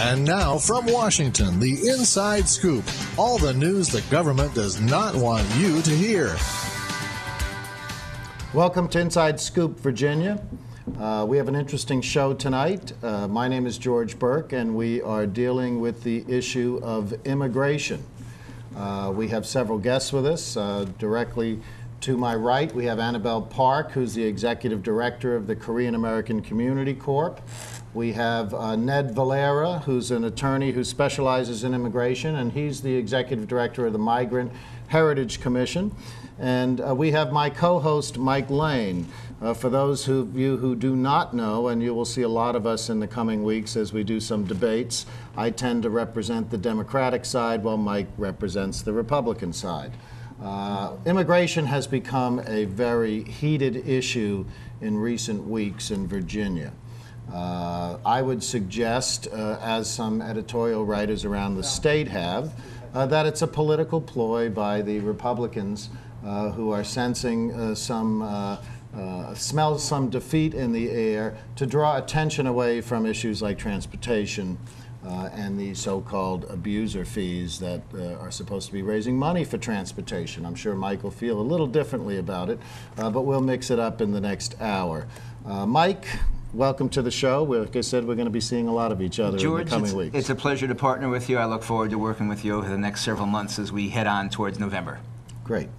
And now from Washington, the Inside Scoop. All the news the government does not want you to hear. Welcome to Inside Scoop, Virginia. We have an interesting show tonight. My name is George Burke, and we are dealing with the issue of immigration. We have several guests with us. Directly to my right, we have Annabel Park, who's the Executive Director of the Korean American Community Corp. We have Ned Valera, who's an attorney who specializes in immigration, and he's the Executive Director of the Migrant Heritage Commission. And we have my co-host, Mike Lane. For those of you who do not know, and you will see a lot of us in the coming weeks as we do some debates, I tend to represent the Democratic side while Mike represents the Republican side. Immigration has become a very heated issue in recent weeks in Virginia. I would suggest, as some editorial writers around the state have, that it's a political ploy by the Republicans who are sensing smell some defeat in the air to draw attention away from issues like transportation and the so-called abuser fees that are supposed to be raising money for transportation. I'm sure Mike will feel a little differently about it, but we'll mix it up in the next hour. Mike, welcome to the show. Like I said, we're going to be seeing a lot of each other in the coming weeks. It's a pleasure to partner with you. I look forward to working with you over the next several months as we head on towards November. Great.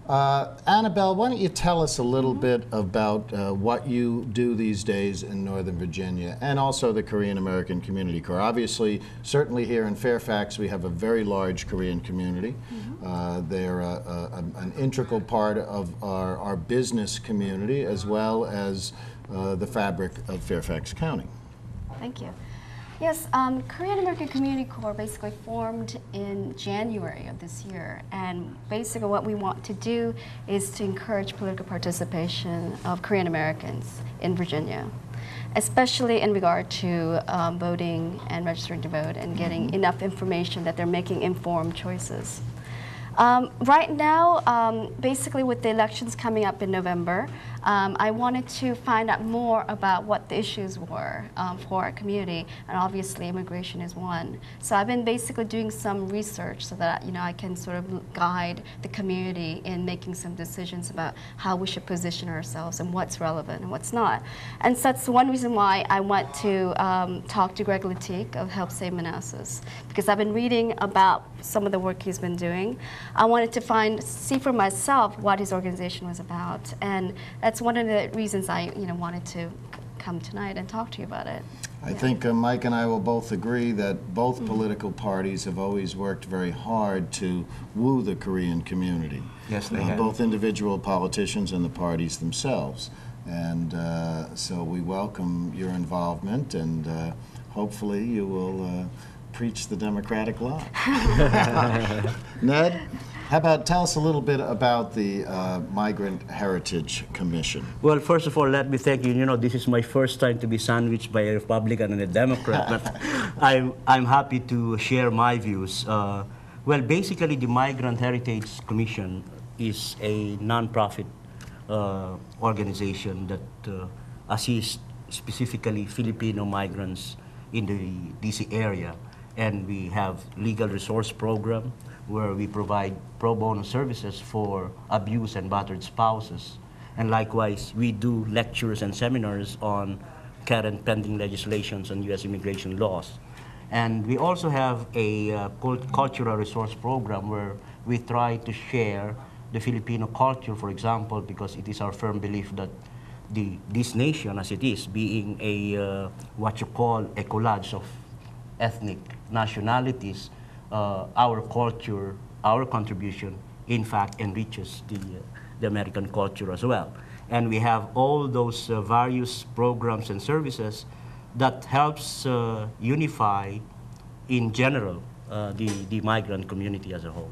Annabel, why don't you tell us a little bit about what you do these days in Northern Virginia and also the Korean American Community Corps. Obviously, certainly here in Fairfax, we have a very large Korean community. They're an integral part of our business community as well as the fabric of Fairfax County. Thank you. Yes, Korean American Community Corps basically formed in January of this year, and basically what we want to do is to encourage political participation of Korean Americans in Virginia, especially in regard to voting and registering to vote and getting enough information that they're making informed choices. Right now, basically with the elections coming up in November, I wanted to find out more about what the issues were for our community, and obviously immigration is one. So I've been basically doing some research so that I can sort of guide the community in making some decisions about how we should position ourselves and what's relevant and what's not. And so that's one reason why I want to talk to Greg Latique of Help Save Manassas, because I've been reading about some of the work he's been doing. I wanted to see for myself what his organization was about, and that's one of the reasons I wanted to come tonight and talk to you about it. I think Mike and I will both agree that both political parties have always worked very hard to woo the Korean community. Yes, they have. Both individual politicians and the parties themselves. And so we welcome your involvement, and hopefully you will preach the Democratic line. Ned, how about tell us a little bit about the Migrant Heritage Commission? Well, first of all, let me thank you. This is my first time to be sandwiched by a Republican and a Democrat, but I'm happy to share my views. Well, basically, the Migrant Heritage Commission is a nonprofit organization that assists specifically Filipino migrants in the DC area. And we have legal resource program where we provide pro bono services for abused and battered spouses. And likewise, we do lectures and seminars on current pending legislations on U.S. immigration laws. And we also have a cultural resource program where we try to share the Filipino culture, for example, because it is our firm belief that this nation, as it is, being a what you call a collage of ethnic nationalities, our culture, our contribution, in fact, enriches the American culture as well. And we have all those various programs and services that helps unify, in general, the migrant community as a whole.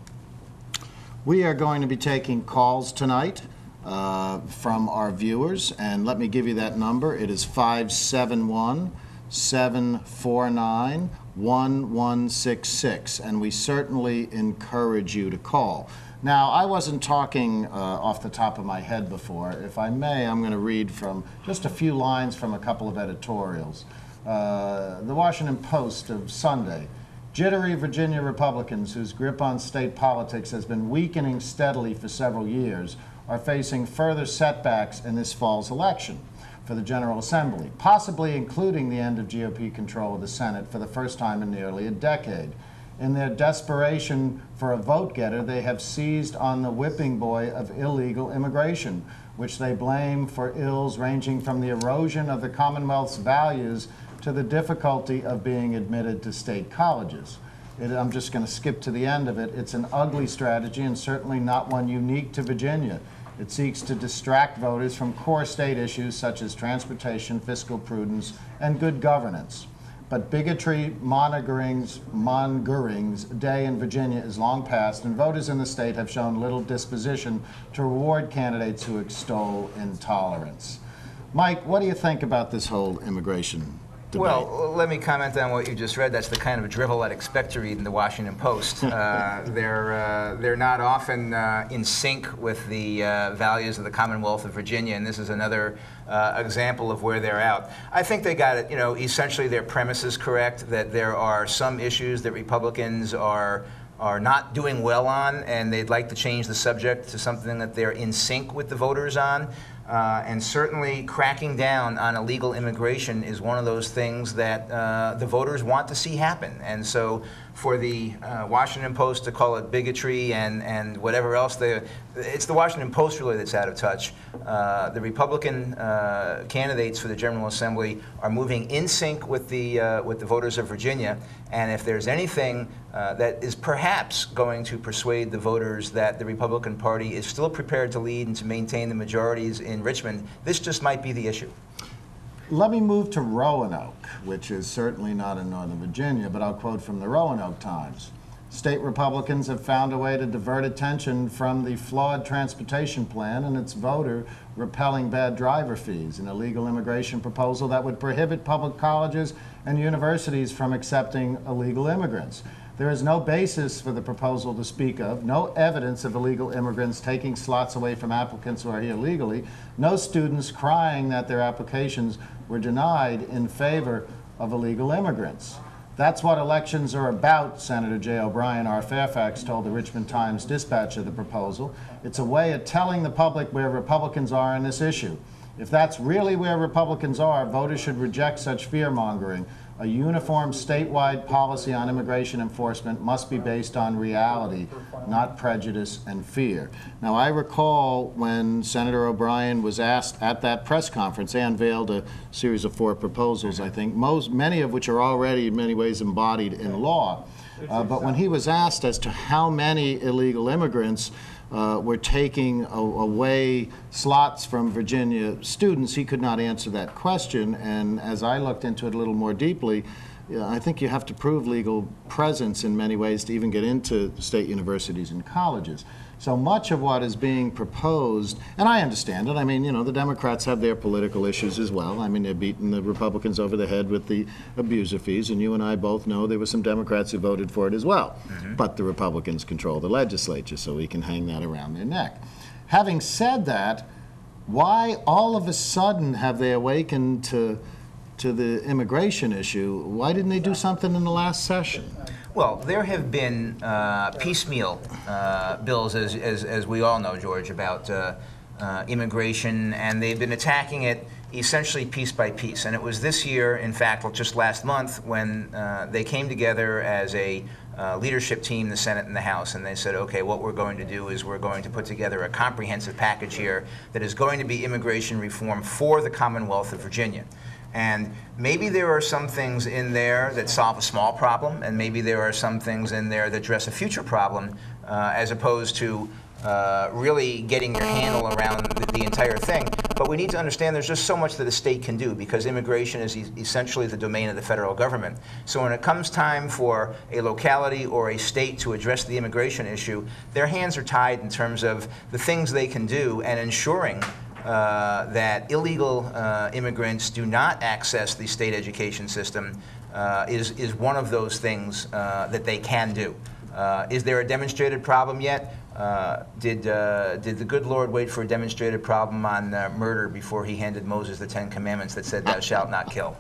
We are going to be taking calls tonight from our viewers, and let me give you that number. It is 571-749-1166, and we certainly encourage you to call. Now, I wasn't talking off the top of my head before. If I may, I'm going to read from just a few lines from a couple of editorials. The Washington Post of Sunday. Jittery Virginia Republicans, whose grip on state politics has been weakening steadily for several years, are facing further setbacks in this fall's election for the General Assembly, possibly including the end of GOP control of the Senate for the first time in nearly a decade. In their desperation for a vote-getter, they have seized on the whipping boy of illegal immigration, which they blame for ills ranging from the erosion of the Commonwealth's values to the difficulty of being admitted to state colleges. I'm just going to skip to the end of it. It's an ugly strategy and certainly not one unique to Virginia. It seeks to distract voters from core state issues such as transportation, fiscal prudence, and good governance. But bigotry mongerings day in Virginia is long past, and voters in the state have shown little disposition to reward candidates who extol intolerance. Mike, what do you think about this whole immigration debate? Well, let me comment on what you just read. That's the kind of drivel I'd expect to read in the Washington Post. They're not often in sync with the values of the Commonwealth of Virginia, and this is another example of where they're out. I think they got it, essentially their premise is correct, that there are some issues that Republicans are not doing well on, and they'd like to change the subject to something that they're in sync with the voters on. And certainly cracking down on illegal immigration is one of those things that the voters want to see happen. And so for the Washington Post to call it bigotry and whatever else, it's the Washington Post really that's out of touch. The Republican candidates for the General Assembly are moving in sync with the voters of Virginia. And if there's anything that is perhaps going to persuade the voters that the Republican Party is still prepared to lead and to maintain the majorities in Richmond, this just might be the issue. Let me move to Roanoke, which is certainly not in Northern Virginia, but I'll quote from the Roanoke Times. State Republicans have found a way to divert attention from the flawed transportation plan and its voter repelling bad driver fees, an illegal immigration proposal that would prohibit public colleges and universities from accepting illegal immigrants. There is no basis for the proposal to speak of, no evidence of illegal immigrants taking slots away from applicants who are here legally, no students crying that their applications were denied in favor of illegal immigrants. That's what elections are about, Senator J. O'Brien, R. Fairfax, told the Richmond Times-Dispatch of the proposal. It's a way of telling the public where Republicans are on this issue. If that's really where Republicans are, voters should reject such fear-mongering. A uniform statewide policy on immigration enforcement must be based on reality, not prejudice and fear. Now, I recall when Senator O'Brien was asked at that press conference, they unveiled a series of 4 proposals, I think, many of which are already in many ways embodied in law. But when he was asked as to how many illegal immigrants were taking away slots from Virginia students, he could not answer that question. And as I looked into it a little more deeply, I think you have to prove legal presence in many ways to even get into state universities and colleges. So much of what is being proposed, and I understand it, I mean, the Democrats have their political issues as well. I mean, they're beating the Republicans over the head with the abuser fees, and you and I both know there were some Democrats who voted for it as well. But the Republicans control the legislature, so we can hang that around their neck. Having said that, why all of a sudden have they awakened to the immigration issue? Why didn't they do something in the last session? Well, there have been piecemeal bills, as we all know, George, about immigration, and they've been attacking it essentially piece by piece. And it was this year, in fact, just last month, when they came together as a leadership team, the Senate and the House, and they said, okay, what we're going to do is we're going to put together a comprehensive package here that is going to be immigration reform for the Commonwealth of Virginia. And maybe there are some things in there that solve a small problem, and maybe there are some things in there that address a future problem, as opposed to really getting your handle around the entire thing. But we need to understand there's just so much that a state can do, because immigration is essentially the domain of the federal government. So when it comes time for a locality or a state to address the immigration issue, their hands are tied in terms of the things they can do and ensuring that illegal immigrants do not access the state education system is one of those things that they can do. Is there a demonstrated problem yet? did the good Lord wait for a demonstrated problem on murder before he handed Moses the Ten Commandments that said, "Thou shalt not kill"?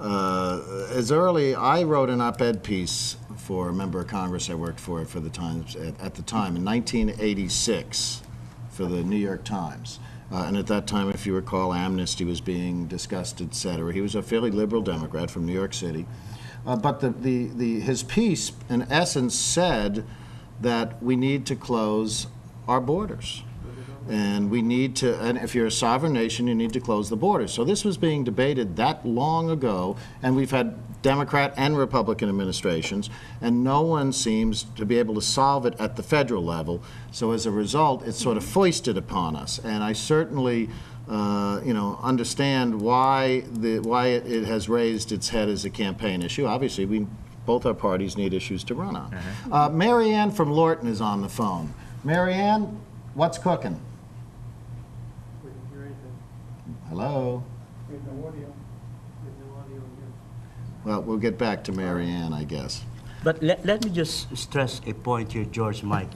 As early, I wrote an op-ed piece for a member of Congress I worked for the Times at the time in 1986 for the New York Times. And at that time, if you recall, amnesty was being discussed, et cetera. He was a fairly liberal Democrat from New York City. But his piece, in essence, said that we need to close our borders. And we need to, and if you're a sovereign nation, you need to close the borders. So this was being debated that long ago, and we've had Democrat and Republican administrations, and no one seems to be able to solve it at the federal level. So as a result, it's sort of foisted upon us. And I certainly, understand why it has raised its head as a campaign issue. Obviously, both our parties need issues to run on. Mary Ann from Lorton is on the phone. Mary Ann, what's cooking? Hello? Well, we'll get back to Mary Ann, I guess. But let me just stress a point here, George, Mike.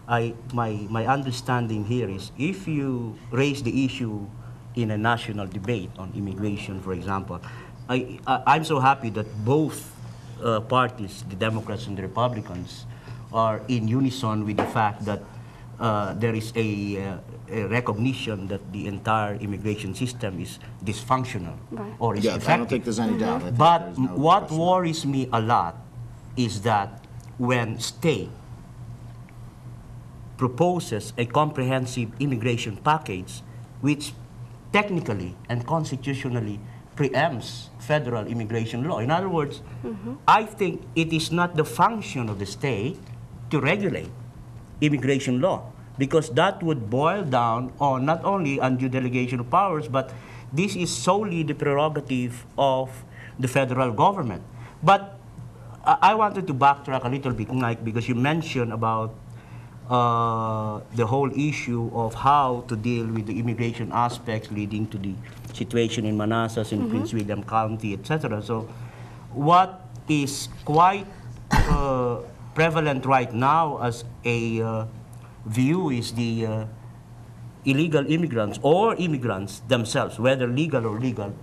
My understanding here is if you raise the issue in a national debate on immigration, for example, I'm so happy that both parties, the Democrats and the Republicans, are in unison with the fact that there is a recognition that the entire immigration system is dysfunctional or is defective. I don't think there's any doubt. But what worries me a lot is that when state proposes a comprehensive immigration package which technically and constitutionally preempts federal immigration law. In other words, I think it is not the function of the state to regulate immigration law, because that would boil down on not only undue delegation of powers, but this is solely the prerogative of the federal government. But I wanted to backtrack a little bit, Mike, because you mentioned about the whole issue of how to deal with the immigration aspects leading to the situation in Manassas, in Prince William County, etc. So what is quite prevalent right now as a view is the illegal immigrants or immigrants themselves, whether legal or illegal,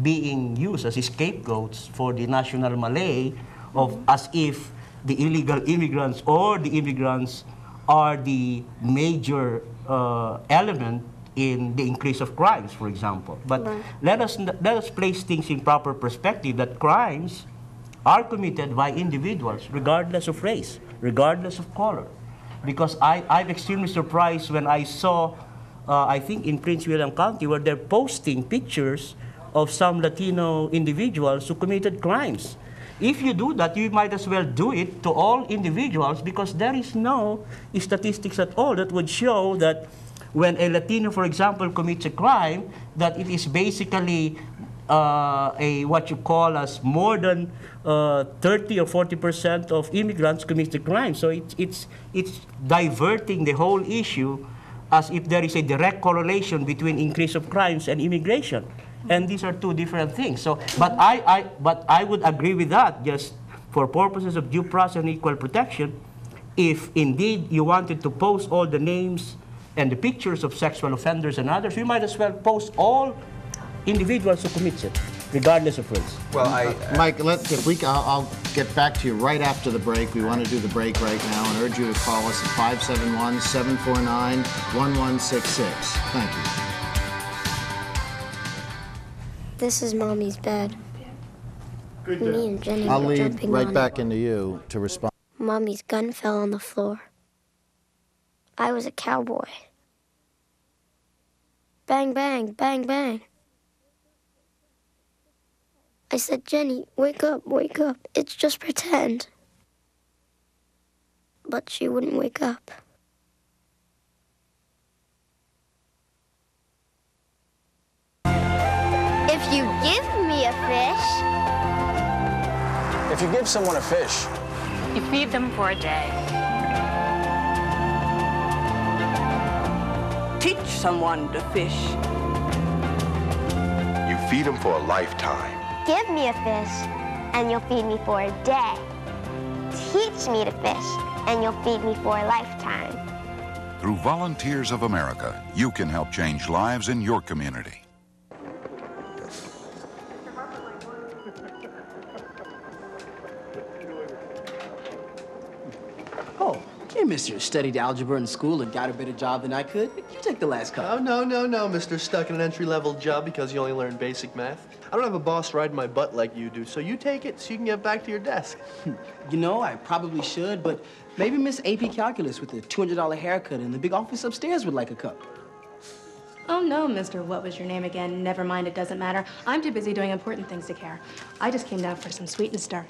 being used as scapegoats for the national Malay, of as if the illegal immigrants or the immigrants are the major element in the increase of crimes, for example. But let us place things in proper perspective, that crimes are committed by individuals regardless of race, regardless of color. Because I'm extremely surprised when I saw, I think in Prince William County, where they're posting pictures of some Latino individuals who committed crimes. If you do that, you might as well do it to all individuals, because there is no statistics at all that would show that when a Latino, for example, commits a crime, that it is basically what you call as more than 30 or 40% of immigrants commit the crime. So it's diverting the whole issue as if there is a direct correlation between increase of crimes and immigration. And these are two different things. So, but I would agree with that, just for purposes of due process and equal protection. If indeed you wanted to post all the names and the pictures of sexual offenders and others, you might as well post all individuals who commit it, regardless of race. Well, Mike, I'll get back to you right after the break. We want to do the break right now and urge you to call us at 571-749-1166. Thank you. This is Mommy's bed. Good job. Me and Jenny I'll were lead jumping right on back it. into you to respond. Mommy's gun fell on the floor. I was a cowboy. Bang, bang, bang, bang. I said, Jenny, wake up, it's just pretend. But she wouldn't wake up. If you give me a fish. If you give someone a fish, you feed them for a day. Teach someone to fish. You feed them for a lifetime. Give me a fish, and you'll feed me for a day. Teach me to fish, and you'll feed me for a lifetime. Through Volunteers of America, you can help change lives in your community. Oh, hey, mister, studied algebra in school and got a better job than I could. You take the last cup. Oh, no, mister. Stuck in an entry-level job because you only learned basic math. I don't have a boss riding my butt like you do, so you take it so you can get back to your desk. You know, I probably should, but maybe Miss AP Calculus with the $200 haircut in the big office upstairs would like a cup. Oh, no, Mr. What was your name again? Never mind, it doesn't matter. I'm too busy doing important things to care. I just came down for some sweet and stir.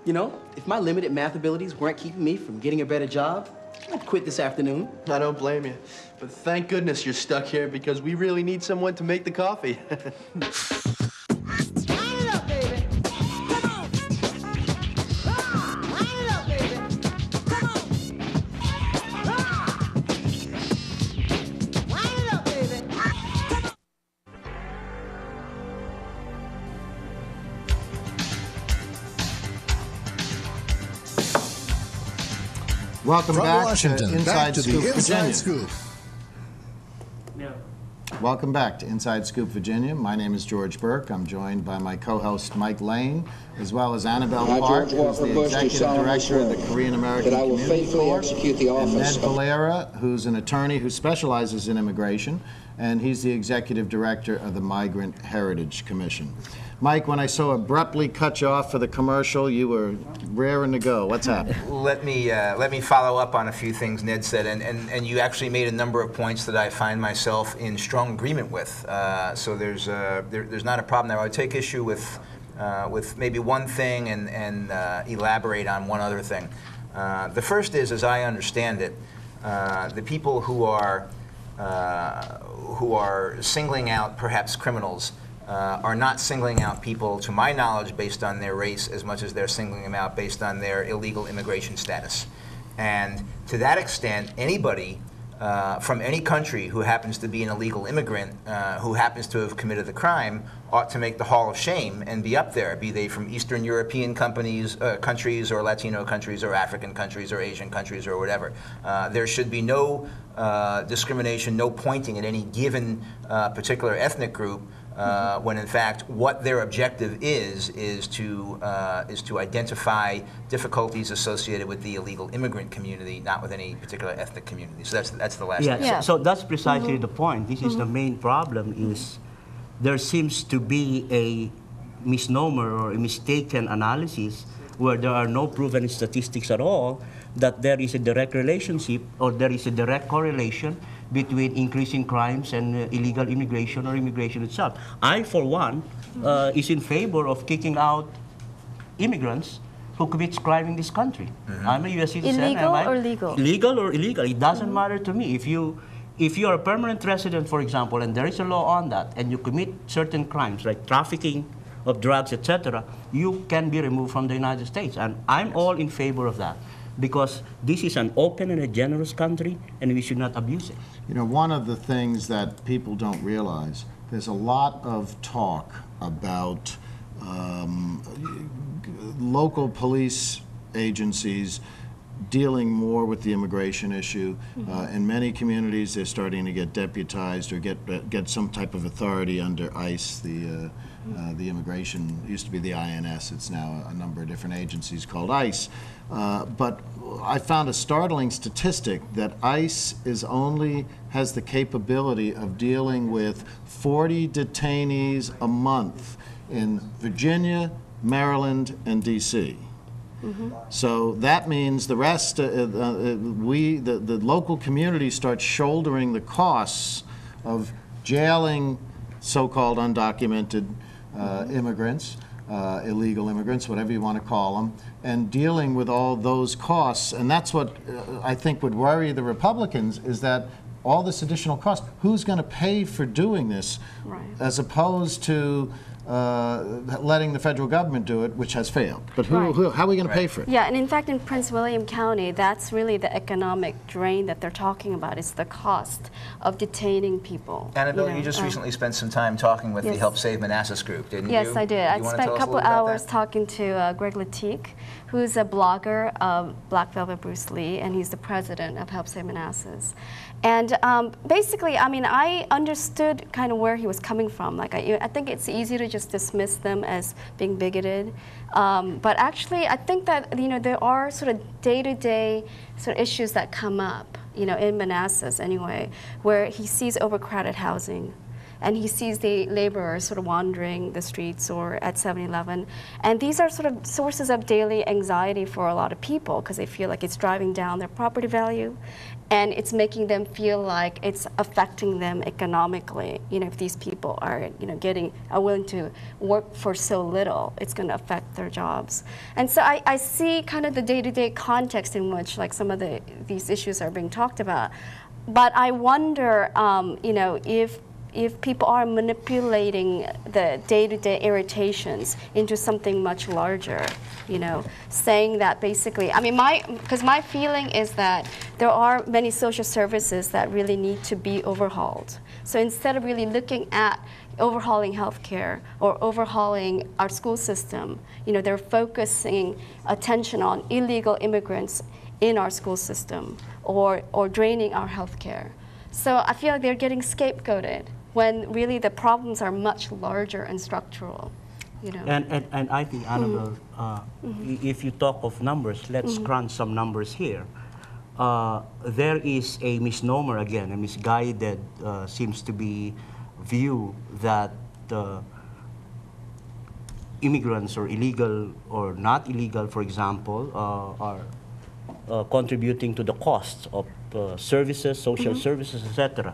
You know, if my limited math abilities weren't keeping me from getting a better job, I'd quit this afternoon. I don't blame you. But thank goodness you're stuck here because we really need someone to make the coffee. Welcome From back Washington, to Inside back to Scoop, the Inside Virginia. Scoop. Welcome back to Inside Scoop, Virginia. My name is George Burke. I'm joined by my co-host Mike Lane, as well as Annabel Park, who's the Executive Director of the Korean American Community Corps, and Ned Valera, who's an attorney who specializes in immigration, and he's the Executive Director of the Migrant Heritage Commission. Mike, when I so abruptly cut you off for the commercial, you were raring to go. What's happening? Let me follow up on a few things Ned said, and you actually made a number of points that I find myself in strong agreement with. So there's not a problem there. I would take issue with maybe one thing and elaborate on one other thing. The first is, as I understand it, the people who are singling out perhaps criminals are not singling out people, to my knowledge, based on their race as much as they're singling them out based on their illegal immigration status. And to that extent, anybody from any country who happens to be an illegal immigrant, who happens to have committed the crime, ought to make the Hall of Shame and be up there, be they from Eastern European countries or Latino countries or African countries or Asian countries or whatever. There should be no discrimination, no pointing at any given particular ethnic group, when in fact what their objective is to identify difficulties associated with the illegal immigrant community, not with any particular ethnic community. So that's the last thing. Yeah. So that's precisely the point. This is the main problem, is there seems to be a misnomer or a mistaken analysis where there are no proven statistics at all that there is a direct relationship or there is a direct correlation between increasing crimes and illegal immigration or immigration itself. I, for one, is in favor of kicking out immigrants who commits crime in this country. I'm a U.S. citizen. Illegal or legal? Legal or illegal, it doesn't matter to me. If you are a permanent resident, for example, and there is a law on that, and you commit certain crimes like trafficking of drugs, etc., you can be removed from the United States. And I'm all in favor of that, because this is an open and a generous country, and we should not abuse it. You know, one of the things that people don't realize, there's a lot of talk about local police agencies dealing more with the immigration issue. In many communities, they're starting to get deputized or get some type of authority under ICE, the immigration, used to be the INS, it's now a number of different agencies called ICE. But I found a startling statistic that ICE has the capability of dealing with 40 detainees a month in Virginia, Maryland, and D.C. So that means the rest, the local community starts shouldering the costs of jailing so-called undocumented immigrants, illegal immigrants, whatever you want to call them, and dealing with all those costs. And that's what I think would worry the Republicans, is that all this additional cost, who's going to pay for doing this, as opposed to letting the federal government do it, which has failed. But how are we going to pay for it? Yeah, and in fact, in Prince William County, that's really the economic drain that they're talking about. It's the cost of detaining people. Annabel, you just recently spent some time talking with the Help Save Manassas group, didn't you? Yes, I did. I spent a couple hours talking to Greg Latique, who's a blogger of Black Velvet Bruce Lee, and he's the president of Help Save Manassas. And basically, I mean, I understood kind of where he was coming from. Like, I think it's easy to just dismiss them as being bigoted. But actually, I think that, you know, there are sort of day-to-day sort of issues that come up, you know, in Manassas anyway, where he sees overcrowded housing. And he sees the laborers sort of wandering the streets or at 7-Eleven. And these are sort of sources of daily anxiety for a lot of people because they feel like it's driving down their property value and it's making them feel like it's affecting them economically. You know, if these people are, you know, are willing to work for so little, it's going to affect their jobs. And so I see kind of the day-to-day context in which like some of these issues are being talked about. But I wonder, you know, if people are manipulating the day-to-day irritations into something much larger, you know, saying that basically, I mean, because my feeling is that there are many social services that really need to be overhauled. So instead of really looking at overhauling healthcare or overhauling our school system, you know, they're focusing attention on illegal immigrants in our school system or draining our healthcare. So I feel like they're getting scapegoated when really the problems are much larger and structural, you know. And I think, Annabel, if you talk of numbers, let's crunch some numbers here. There is a misnomer again, a misguided seems to be view that immigrants or illegal or not illegal, for example, are contributing to the costs of services, social services, etc.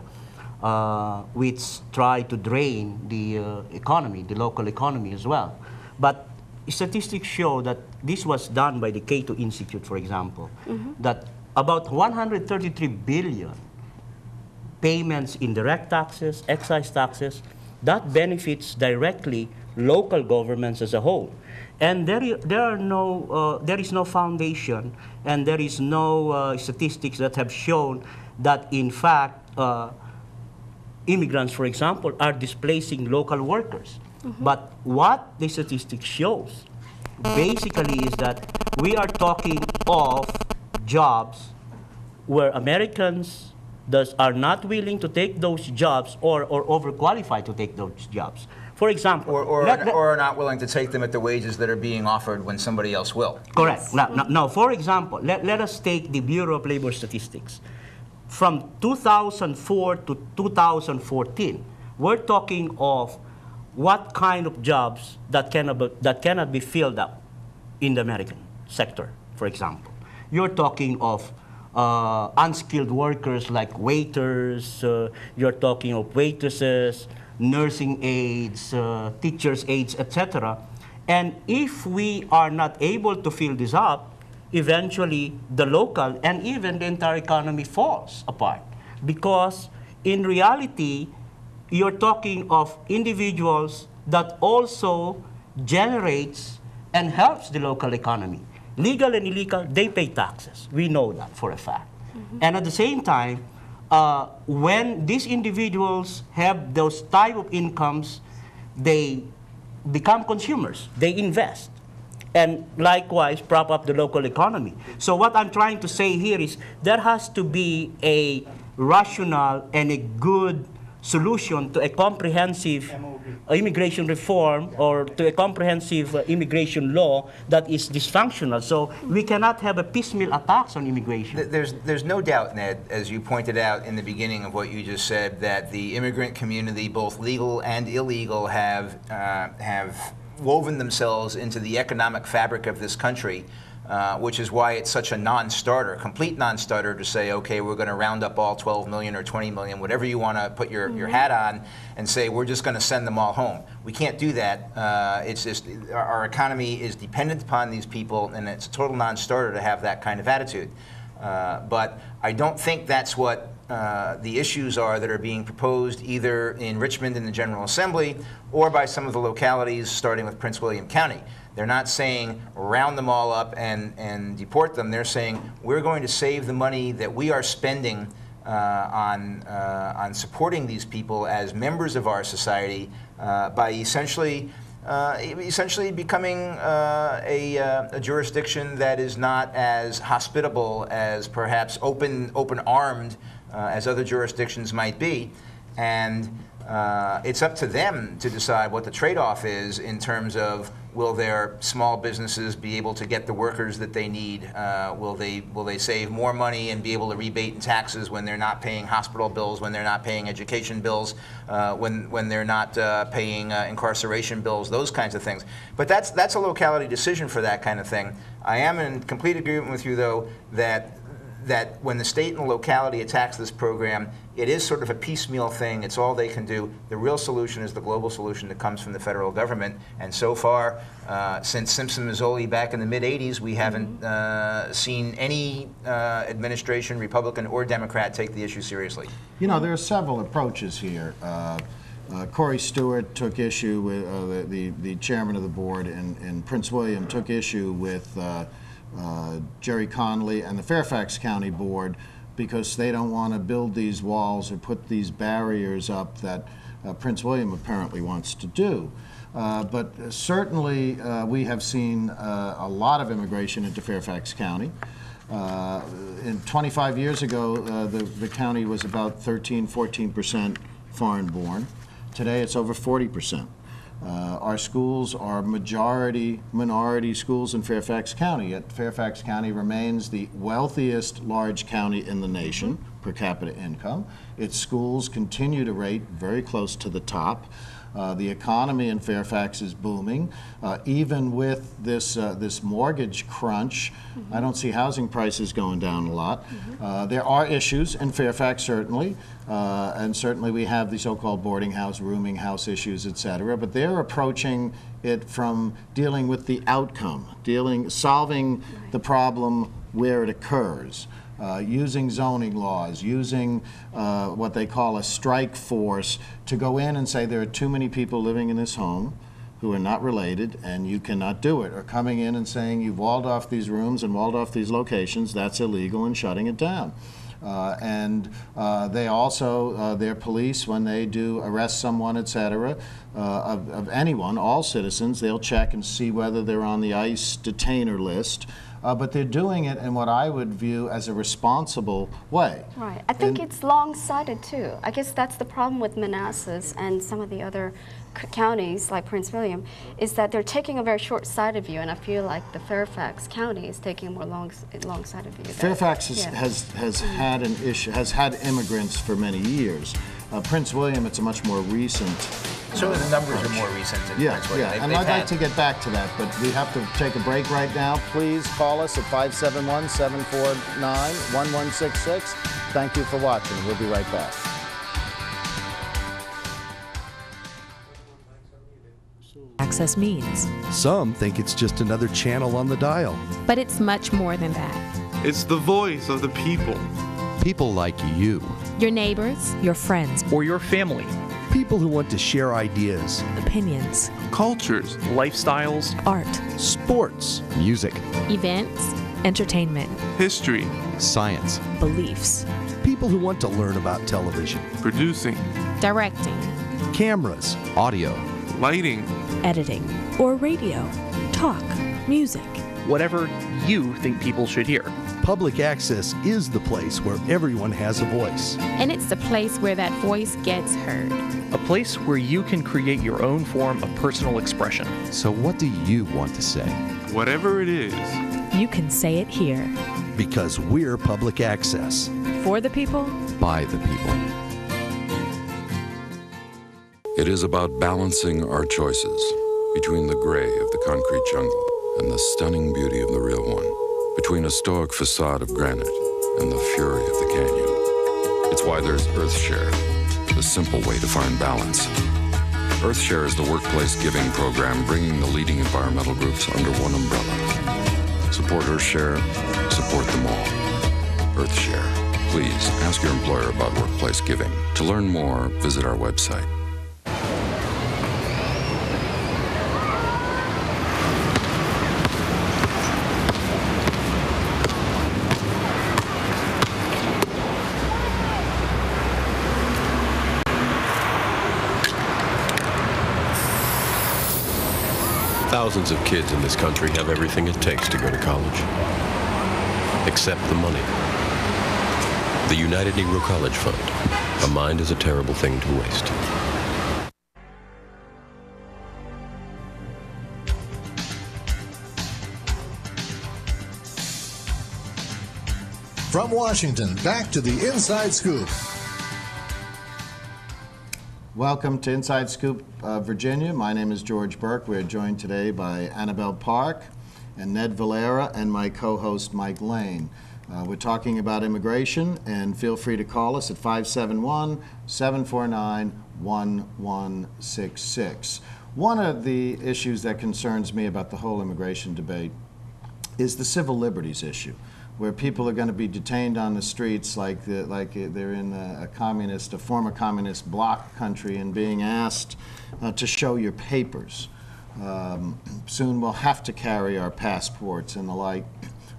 Which try to drain the economy, the local economy as well. But statistics show that this was done by the Cato Institute, for example, that about 133 billion payments in direct taxes, excise taxes, that benefits directly local governments as a whole. And there is no foundation and there is no statistics that have shown that in fact immigrants, for example, are displacing local workers. But what the statistics shows basically is that we are talking of jobs where Americans are not willing to take those jobs or overqualified to take those jobs. For example, or are not willing to take them at the wages that are being offered when somebody else will. Correct. Now, for example, let us take the Bureau of Labor Statistics. From 2004 to 2014, we're talking of what kind of jobs that cannot be filled up in the American sector, for example. You're talking of unskilled workers like waiters, you're talking of waitresses, nursing aides, teachers' aides, etc. And if we are not able to fill this up, eventually the local and even the entire economy falls apart. Because in reality, you're talking of individuals that also generates and helps the local economy. Legal and illegal, they pay taxes. We know that for a fact. And at the same time, when these individuals have those type of incomes, they become consumers, they invest, and likewise prop up the local economy. So what I'm trying to say here is there has to be a rational and a good solution to a comprehensive immigration reform or to a comprehensive immigration law that is dysfunctional. So we cannot have a piecemeal attacks on immigration. There's no doubt, Ned, as you pointed out in the beginning of what you just said, that the immigrant community, both legal and illegal, have woven themselves into the economic fabric of this country. Which is why it's such a non-starter, complete non-starter to say, okay, we're going to round up all 12 million or 20 million, whatever you want to put your hat on, and say we're just going to send them all home. We can't do that. It's just our economy is dependent upon these people, and it's a total non-starter to have that kind of attitude. But I don't think that's what the issues are that are being proposed either in Richmond in the General Assembly or by some of the localities, starting with Prince William County. They're not saying round them all up and deport them. They're saying we're going to save the money that we are spending on supporting these people as members of our society by essentially becoming a jurisdiction that is not as hospitable, as perhaps open-armed as other jurisdictions might be. And it's up to them to decide what the trade-off is in terms of, will their small businesses be able to get the workers that they need? Will they save more money and be able to rebate in taxes when they're not paying hospital bills, when they're not paying education bills, when they're not paying incarceration bills, those kinds of things. But that's a locality decision for that kind of thing. I am in complete agreement with you, though, that when the state and the locality attacks this program, it is sort of a piecemeal thing. It's all they can do. The real solution is the global solution that comes from the federal government. And so far, since Simpson-Mazzoli back in the mid-'80s, we haven't seen any administration, Republican or Democrat, take the issue seriously. You know, there are several approaches here. Corey Stewart took issue with, the chairman of the board in Prince William took issue with Jerry Conley and the Fairfax County Board, because they don't want to build these walls or put these barriers up that Prince William apparently wants to do. But certainly we have seen a lot of immigration into Fairfax County. 25 years ago, the county was about 13–14% foreign-born. Today it's over 40%. Our schools are minority schools in Fairfax County, yet Fairfax County remains the wealthiest large county in the nation per capita income. Its schools continue to rate very close to the top. The economy in Fairfax is booming. Even with this mortgage crunch, I don't see housing prices going down a lot. There are issues in Fairfax, certainly, and certainly we have the so-called boarding house, rooming house issues, et cetera, but they're approaching it from dealing with the outcome, solving the problem where it occurs. Using zoning laws, using what they call a strike force to go in and say there are too many people living in this home who are not related and you cannot do it, or coming in and saying you've walled off these rooms and walled off these locations, that's illegal, and shutting it down. They also, their police, when they do arrest someone, et cetera, of anyone, all citizens, they'll check and see whether they're on the ICE detainer list. But they're doing it in what I would view as a responsible way. Right. I think it's long-sighted, too. I guess that's the problem with Manassas and some of the other counties, like Prince William, is that they're taking a very short-sighted view, and I feel like the Fairfax County is taking a more long-sighted view. Fairfax has had an issue, has had immigrants for many years. Prince William, it's a much more recent. So the numbers are more recent in Prince William. Yeah, and I'd like to get back to that, but we have to take a break right now. Please call us at 571-749-1166. Thank you for watching. We'll be right back. Access means. Some think it's just another channel on the dial. But it's much more than that. It's the voice of the people. People like you. Your neighbors, your friends, or your family. People who want to share ideas, opinions, cultures, lifestyles, art, sports, music, events, entertainment, history, science, beliefs. People who want to learn about television, producing, directing, cameras, audio, lighting, editing, or radio, talk, music. Whatever you think people should hear. Public access is the place where everyone has a voice. And it's the place where that voice gets heard. A place where you can create your own form of personal expression. So what do you want to say? Whatever it is. You can say it here. Because we're public access. For the people. By the people. It is about balancing our choices between the gray of the concrete jungle and the stunning beauty of the real one. Between a stoic facade of granite and the fury of the canyon. It's why there's EarthShare, the simple way to find balance. EarthShare is the workplace giving program bringing the leading environmental groups under one umbrella. Support EarthShare, support them all. EarthShare. please ask your employer about workplace giving. To learn more, visit our website. Thousands of kids in this country have everything it takes to go to college, except the money. The United Negro College Fund. A mind is a terrible thing to waste. From Washington, back to the Inside Scoop. Welcome to Inside Scoop, Virginia. My name is George Burke. We are joined today by Annabel Park and Ned Valera and my co-host Mike Lane. We're talking about immigration, and feel free to call us at 571-749-1166. One of the issues that concerns me about the whole immigration debate is the civil liberties issue, where people are going to be detained on the streets like they're in a former communist bloc country and being asked to show your papers. Soon we'll have to carry our passports and the like,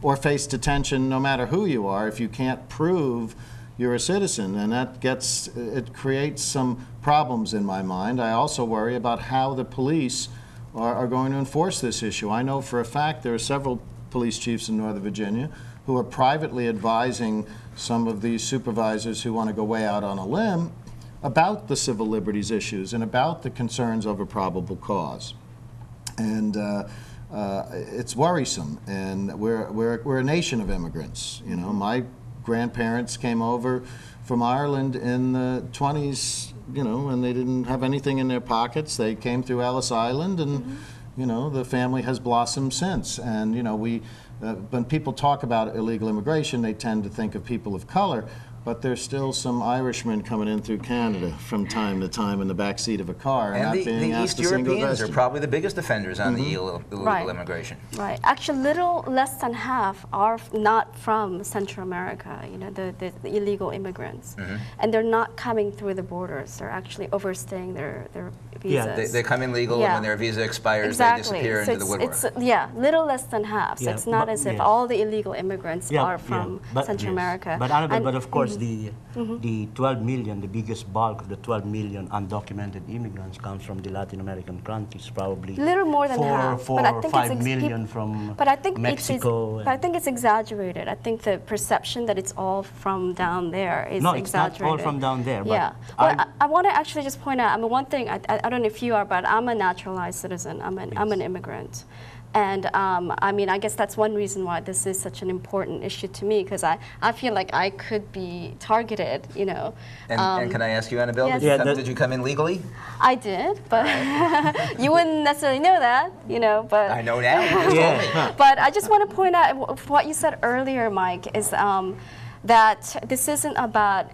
or face detention no matter who you are if you can't prove you're a citizen, and it creates some problems in my mind. I also worry about how the police are going to enforce this issue. I know for a fact there are several police chiefs in Northern Virginia who are privately advising some of these supervisors who want to go way out on a limb about the civil liberties issues and about the concerns over probable cause. And it's worrisome, and we're a nation of immigrants. You know, my grandparents came over from Ireland in the 20s, you know, and they didn't have anything in their pockets. They came through Ellis Island, and you know, the family has blossomed since. And you know, when people talk about illegal immigration, they tend to think of people of color, but there's still some Irishmen coming in through Canada from time to time in the back seat of a car and not being asked a single question. The East Europeans are probably the biggest offenders on the illegal immigration. Right. Actually, little less than half are not from Central America, you know, the illegal immigrants. And they're not coming through the borders. They're actually overstaying their visas. Yeah, they come in legal, and when their visa expires, they disappear into the woodwork. Little less than half. So it's not as if all the illegal immigrants are from Central America. But Annabel, but of course, the 12 million, the biggest bulk of the 12 million undocumented immigrants comes from the Latin American countries, probably. Little more than half. 4 or 5 million from Mexico. But I think it's exaggerated. I think the perception that it's all from down there is exaggerated. No, it's not all from down there. Yeah. But I want to actually just point out, I mean, one thing, I don't know if you are, but I'm a naturalized citizen. I'm an immigrant. And I mean, I guess that's one reason why this is such an important issue to me, because I feel like I could be targeted, you know. And can I ask you, Annabel, yes. did you come in legally? I did, but you wouldn't necessarily know that, you know. But I know now. You just told me. But I just want to point out what you said earlier, Mike, is that this isn't about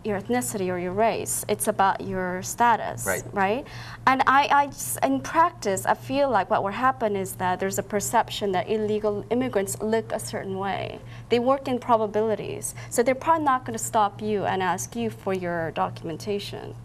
your ethnicity or your race. It's about your status, right? And I just, in practice, I feel like what will happen is that there's a perception that illegal immigrants look a certain way. They work in probabilities. So they're probably not going to stop you and ask you for your documentation,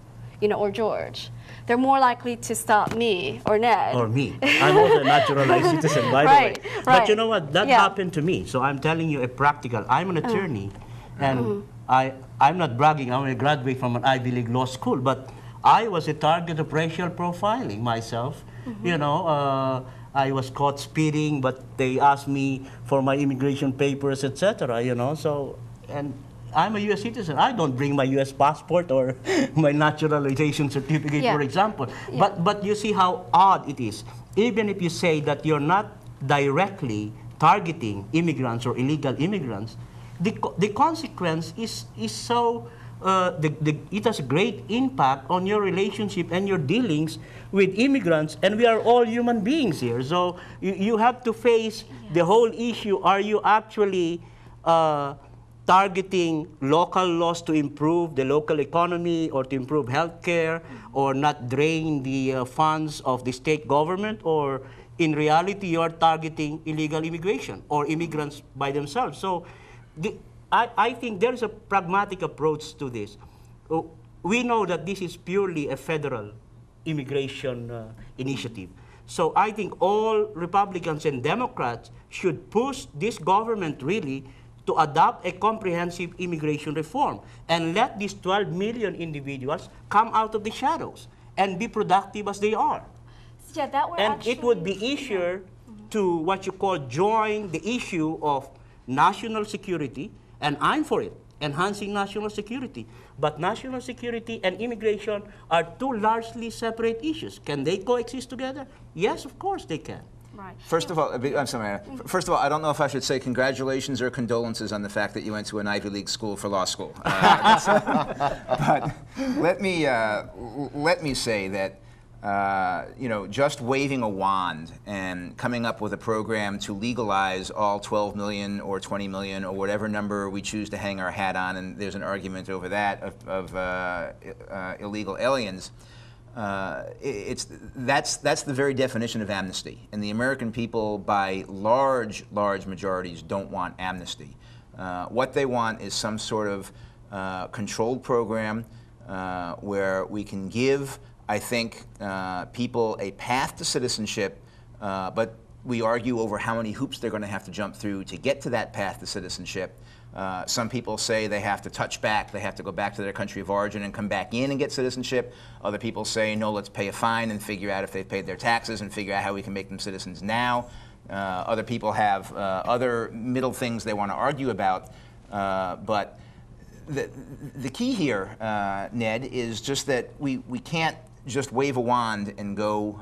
you know, or George. They're more likely to stop me or Ned. Or me. I'm also a naturalized citizen, by the way. But you know what? That happened to me. So I'm telling you a practical. I'm an attorney, and I'm not bragging. I'm a graduate from an Ivy League law school, but I was a target of racial profiling myself. You know, I was caught speeding, but they asked me for my immigration papers, etc. You know, so and I'm a U.S. citizen. I don't bring my U.S. passport or my naturalization certificate, for example. But you see how odd it is. Even if you say that you're not directly targeting immigrants or illegal immigrants, the consequence is so, it has a great impact on your relationship and your dealings with immigrants, and we are all human beings here. So you have to face the whole issue. Are you actually targeting local laws to improve the local economy or to improve healthcare or not drain the funds of the state government, or in reality you are targeting illegal immigration or immigrants by themselves? So I think there's a pragmatic approach to this. We know that this is purely a federal immigration initiative. So I think all Republicans and Democrats should push this government really to adopt a comprehensive immigration reform and let these 12 million individuals come out of the shadows and be productive as they are. Yeah, that and it would be easier to what you call join the issue of national security, and I'm for it, enhancing national security. But national security and immigration are two largely separate issues. Can they coexist together? Yes, of course they can. Right. First of all, I'm sorry, Anna. First of all, I don't know if I should say congratulations or condolences on the fact that you went to an Ivy League school for law school. But let me say that you know, just waving a wand and coming up with a program to legalize all 12 million or 20 million or whatever number we choose to hang our hat on, and there's an argument over that of illegal aliens. That's the very definition of amnesty, and the American people, by large majorities, don't want amnesty. What they want is some sort of controlled program where we can give, I think, people a path to citizenship, but we argue over how many hoops they're going to have to jump through to get to that path to citizenship. Some people say they have to touch back, they have to go back to their country of origin and come back in and get citizenship. Other people say, no, let's pay a fine and figure out if they've paid their taxes and figure out how we can make them citizens now. Other people have other middle things they want to argue about. But the key here, Ned, is just that we can't just wave a wand and go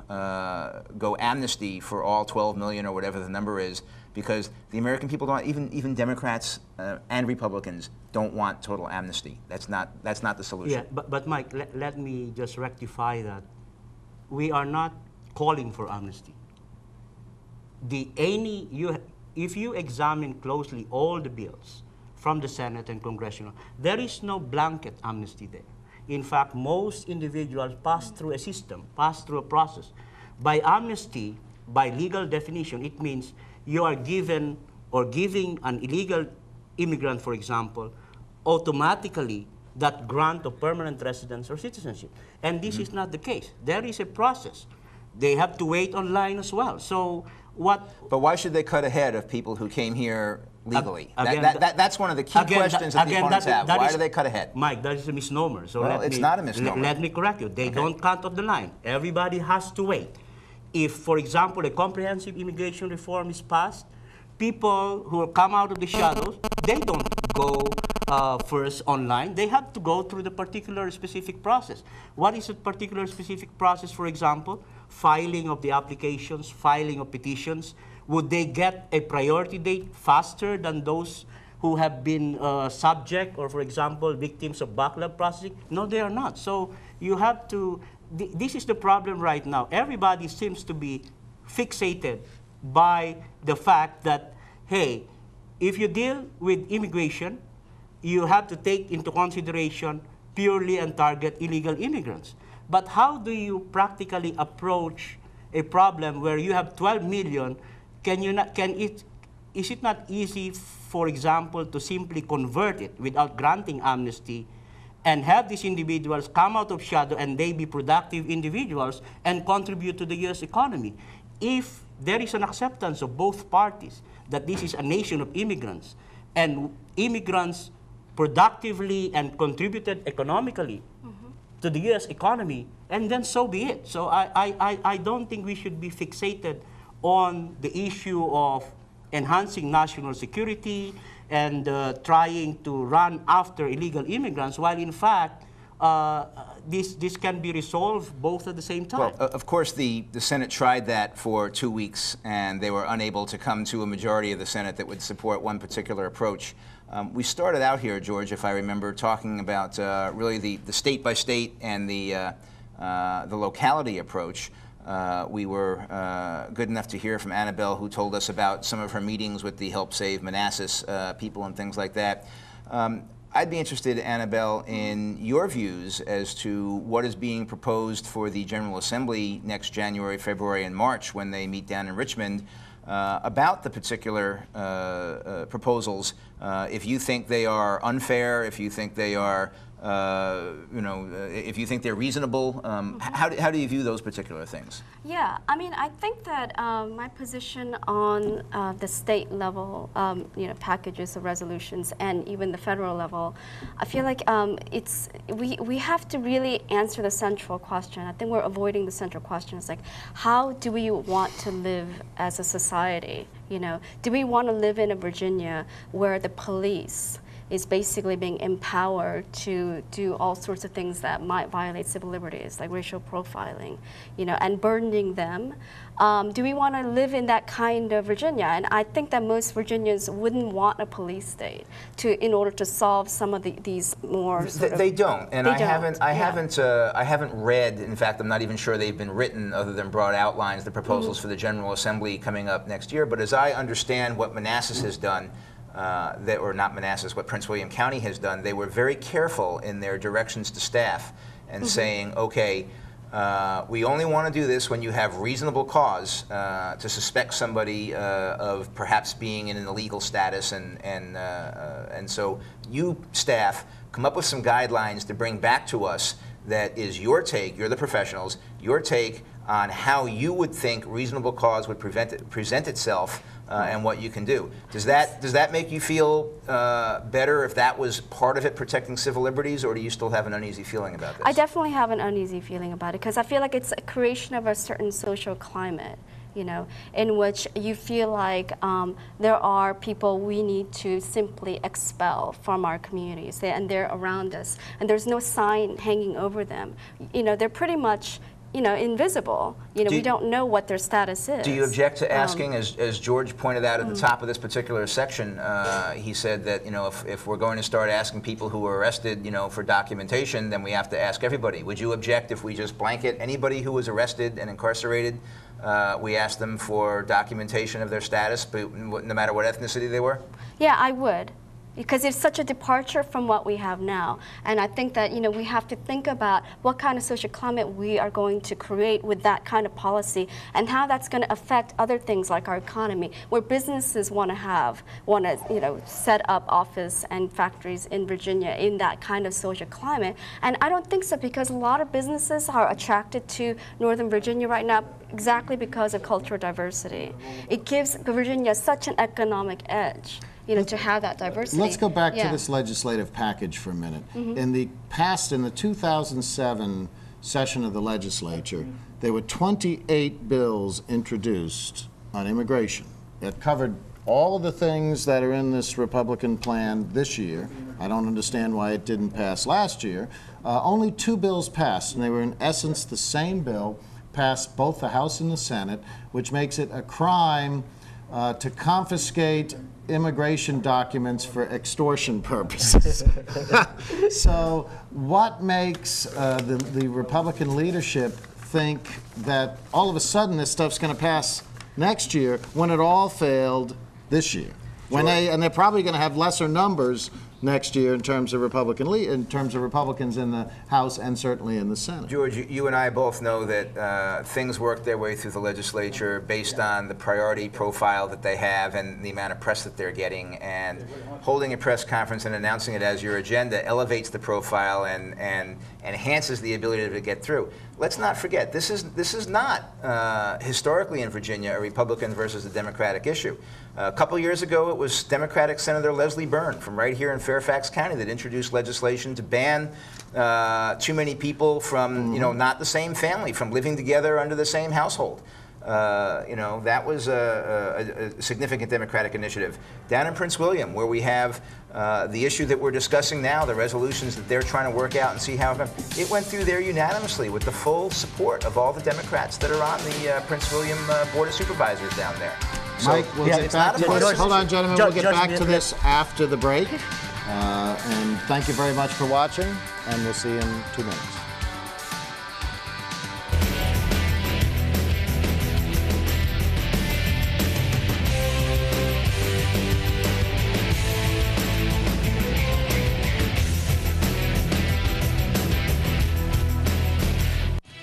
amnesty for all 12 million or whatever the number is, because the American people don't, even Democrats and Republicans don't want total amnesty. That's not the solution. Yeah, but Mike, let me just rectify that. We are not calling for amnesty. If you examine closely all the bills from the Senate and Congressional, there is no blanket amnesty there. In fact, most individuals pass through a system, pass through a process. By amnesty, by legal definition, it means you are given or giving an illegal immigrant, for example, automatically that grant of permanent residence or citizenship. And this is not the case. There is a process. They have to wait online as well. So But why should they cut ahead of people who came here legally? That's one of the key questions that the opponents have. Why do they cut ahead? Mike, that is a misnomer. So well, it's not a misnomer. Let me correct you. They don't cut off the line. Everybody has to wait. If, for example, a comprehensive immigration reform is passed, people who come out of the shadows, they don't go first online. They have to go through the particular specific process. What is a particular specific process, for example? Filing of the applications, filing of petitions. Would they get a priority date faster than those who have been subject or, for example, victims of backlog processing? No, they are not. So you have to, this is the problem right now. Everybody seems to be fixated by the fact that, hey, if you deal with immigration, you have to take into consideration purely and target illegal immigrants. But how do you practically approach a problem where you have 12 million? Is it not easy, for example, to simply convert it without granting amnesty and have these individuals come out of shadow and they be productive individuals and contribute to the U.S. economy? If there is an acceptance of both parties that this is a nation of immigrants and immigrants productively and contributed economically to the U.S. economy, and then so be it. So I don't think we should be fixated on the issue of enhancing national security and trying to run after illegal immigrants, while in fact this can be resolved both at the same time. Well, of course, the Senate tried that for 2 weeks, and they were unable to come to a majority of the Senate that would support one particular approach. We started out here, George, if I remember, talking about really the state-by-state and the locality approach. We were good enough to hear from Annabel, who told us about some of her meetings with the Help Save Manassas people and things like that. I'd be interested, Annabel, in your views as to what is being proposed for the General Assembly next January, February, and March when they meet down in Richmond about the particular proposals If you think they are unfair, if you think they are, if you think they're reasonable, how do you view those particular things? Yeah, I mean, I think that my position on the state level, packages of resolutions, and even the federal level, I feel like we have to really answer the central question. I think we're avoiding the central question. It's like, how do we want to live as a society? Do we want to live in a Virginia where the police is basically being empowered to do all sorts of things that might violate civil liberties, like racial profiling, and burdening them? Do we want to live in that kind of Virginia? And I think that most Virginians wouldn't want a police state in order to solve some of these more. They don't, and I haven't read. In fact, I'm not even sure they've been written, other than broad outlines, the proposals for the General Assembly coming up next year. But as I understand what Manassas has done. Or not Manassas, what Prince William County has done, they were very careful in their directions to staff and saying, okay, we only want to do this when you have reasonable cause to suspect somebody of perhaps being in an illegal status, and so you, staff, come up with some guidelines to bring back to us that is your take, you're the professionals, your take on how you would think reasonable cause would present itself and what you can do. Does that make you feel better if that was part of it, protecting civil liberties, or do you still have an uneasy feeling about this? I definitely have an uneasy feeling about it, because I feel like it's a creation of a certain social climate, in which you feel like there are people we need to simply expel from our communities, and they're around us, and there's no sign hanging over them. They're pretty much invisible. We don't know what their status is. Do you object to asking, as George pointed out at the top of this particular section, he said that if we're going to start asking people who were arrested for documentation, then we have to ask everybody. Would you object if we just blanket anybody who was arrested and incarcerated, we ask them for documentation of their status, no matter what ethnicity they were? Yeah, I would. Because it's such a departure from what we have now. And I think that we have to think about what kind of social climate we are going to create with that kind of policy, and how that's going to affect other things like our economy, where businesses want to set up office and factories in Virginia in that kind of social climate. And I don't think so, because a lot of businesses are attracted to Northern Virginia right now exactly because of cultural diversity. It gives Virginia such an economic edge. To have that diversity. Let's go back to this legislative package for a minute. In the 2007 session of the legislature, there were 28 bills introduced on immigration that covered all of the things that are in this Republican plan this year. I don't understand why it didn't pass last year. Only 2 bills passed, and they were in essence the same bill, passed both the House and the Senate, which makes it a crime to confiscate immigration documents for extortion purposes. So what makes the Republican leadership think that all of a sudden this stuff's going to pass next year when it all failed this year? And they're probably going to have lesser numbers next year in terms of Republicans in the House and certainly in the Senate. George, you and I both know that things work their way through the legislature based on the priority profile that they have and the amount of press that they're getting. And holding a press conference and announcing it as your agenda elevates the profile and enhances the ability to get through. Let's not forget, this is not historically in Virginia a Republican versus a Democratic issue. A couple years ago, it was Democratic Senator Leslie Byrne from right here in Fairfax County that introduced legislation to ban too many people from, not the same family, from living together under the same household. That was a significant Democratic initiative. Down in Prince William, where we have the issue that we're discussing now, the resolutions that they're trying to work out and see how it went through there unanimously with the full support of all the Democrats that are on the Prince William Board of Supervisors down there. So, Mike, we'll get back to this. Hold on, gentlemen. We'll get back to this after the break. And thank you very much for watching, and we'll see you in 2 minutes.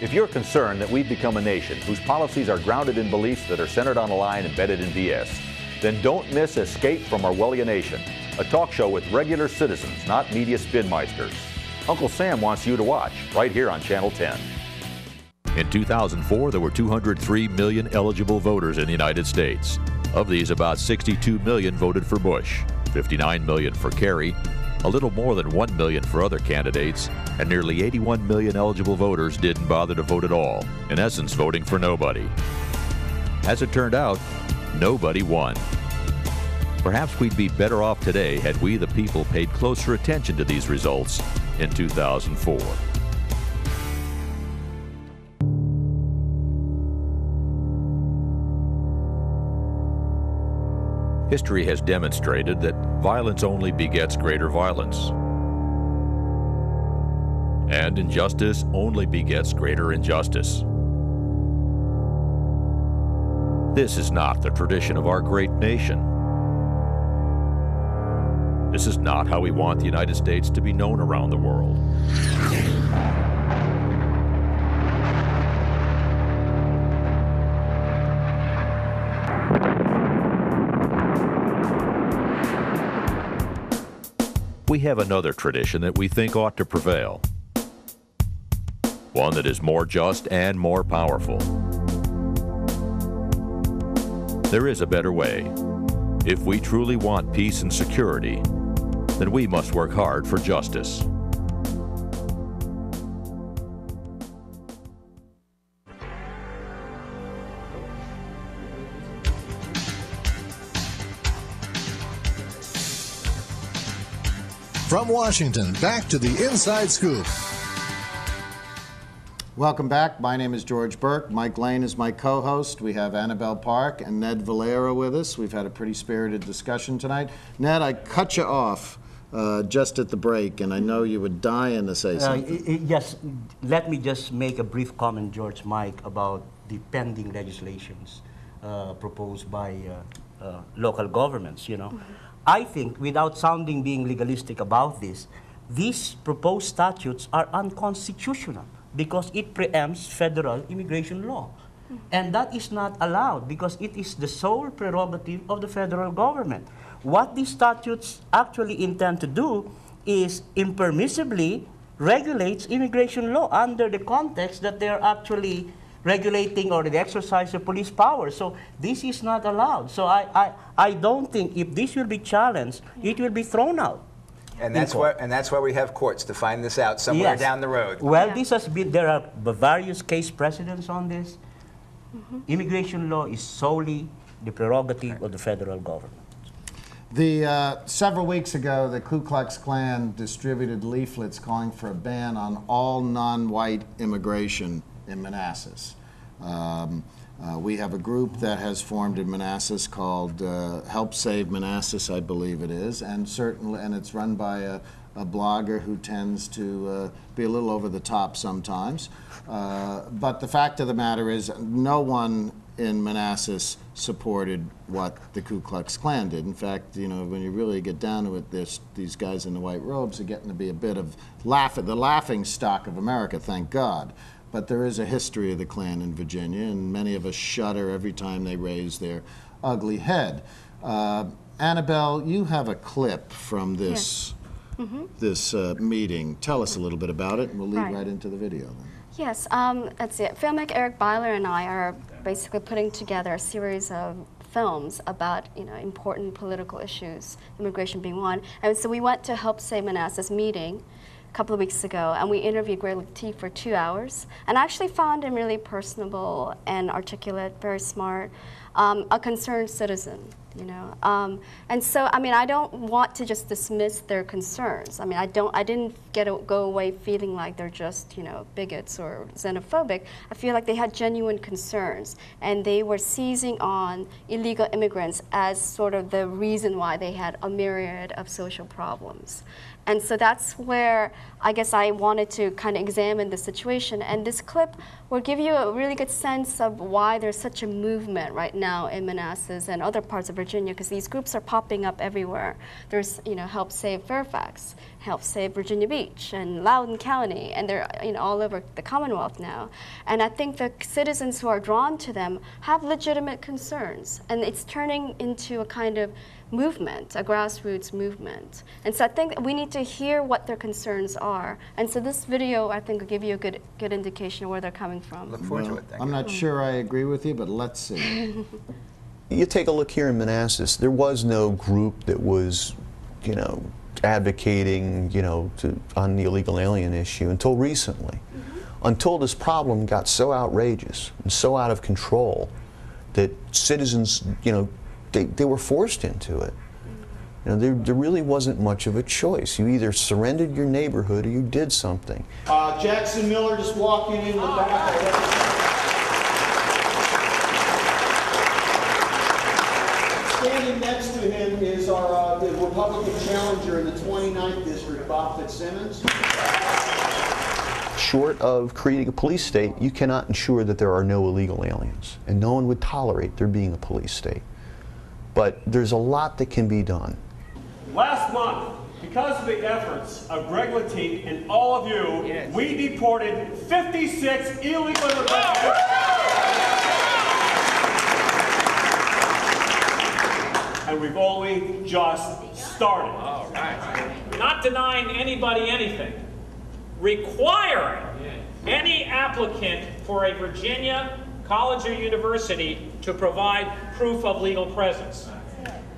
If you're concerned that we've become a nation whose policies are grounded in beliefs that are centered on a line embedded in BS, then don't miss Escape from Orwellia Nation, a talk show with regular citizens, not media spinmeisters. Uncle Sam wants you to watch, right here on Channel 10. In 2004, there were 203 million eligible voters in the United States. Of these, about 62 million voted for Bush, 59 million for Kerry, a little more than 1 million for other candidates, and nearly 81 million eligible voters didn't bother to vote at all, in essence voting for nobody. As it turned out, nobody won. Perhaps we'd be better off today had we, the people, paid closer attention to these results in 2004. History has demonstrated that violence only begets greater violence, and injustice only begets greater injustice. This is not the tradition of our great nation. This is not how we want the United States to be known around the world. We have another tradition that we think ought to prevail. One that is more just and more powerful. There is a better way. If we truly want peace and security, then we must work hard for justice. From Washington, back to the Inside Scoop. Welcome back. My name is George Burke. Mike Lane is my co-host. We have Annabel Park and Ned Valera with us. We've had a pretty spirited discussion tonight. Ned, I cut you off just at the break, and I know you were dying to say something. Yes, let me just make a brief comment, George, Mike, about the pending legislations proposed by local governments, you know. Mm-hmm. I think, without sounding being legalistic about this, these proposed statutes are unconstitutional because it preempts federal immigration law. Mm-hmm. And that is not allowed because it is the sole prerogative of the federal government. What these statutes actually intend to do is impermissibly regulates immigration law under the context that they are actually regulating or the exercise of police power. So this is not allowed. So I don't think if this will be challenged, it will be thrown out. And that's why we have courts to find this out somewhere down the road. Well, this has been, there are various case precedents on this. Mm-hmm. Immigration law is solely the prerogative of the federal government. Several weeks ago, the Ku Klux Klan distributed leaflets calling for a ban on all non-white immigration in Manassas. We have a group that has formed in Manassas called Help Save Manassas, I believe it is, and it's run by a blogger who tends to be a little over the top sometimes. But the fact of the matter is, no one in Manassas supported what the Ku Klux Klan did. In fact, you know, when you really get down to it, these guys in the white robes are getting to be a bit of the laughing stock of America, thank God. But there is a history of the Klan in Virginia, and many of us shudder every time they raise their ugly head. Annabel, you have a clip from this, this meeting. Tell us a little bit about it, and we'll lead right into the video then. Yes, that's it. Filmmaker Eric Byler and I are basically putting together a series of films about, you know, important political issues, immigration being one. And so we went to Help Save Manassas meeting a couple of weeks ago, and we interviewed Greg Lateef for 2 hours, and I actually found him really personable and articulate, very smart, a concerned citizen, you know. And so, I mean, I don't want to just dismiss their concerns. I mean, I didn't go away feeling like they're just, you know, bigots or xenophobic. I feel like they had genuine concerns, and they were seizing on illegal immigrants as sort of the reason why they had a myriad of social problems. And so that's where I guess I wanted to kind of examine the situation. And this clip will give you a really good sense of why there's such a movement right now in Manassas and other parts of Virginia, because these groups are popping up everywhere. There's, you know, Help Save Fairfax, Help Save Virginia Beach, and Loudoun County, and they're, you know, all over the Commonwealth now. And I think the citizens who are drawn to them have legitimate concerns, and it's turning into a kind of movement, a grassroots movement. And so I think we need to hear what their concerns are. And so this video, I think, will give you a good indication of where they're coming from. Look forward to it. I'm not sure I agree with you, but let's see. You take a look here in Manassas, there was no group that was, advocating, on the illegal alien issue until recently. Until this problem got so outrageous and so out of control that citizens, they were forced into it. There really wasn't much of a choice. You either surrendered your neighborhood or you did something. Jackson Miller just walking in the back. Standing next to him is our the Republican challenger in the 29th district, Bob Fitzsimmons. Short of creating a police state, you cannot ensure that there are no illegal aliens, and no one would tolerate there being a police state. But there's a lot that can be done. Last month, because of the efforts of Greg Latique and all of you, we deported 56 illegal immigrants. And we've only just started. All right. Not denying anybody anything, requiring any applicant for a Virginia college or university to provide proof of legal presence.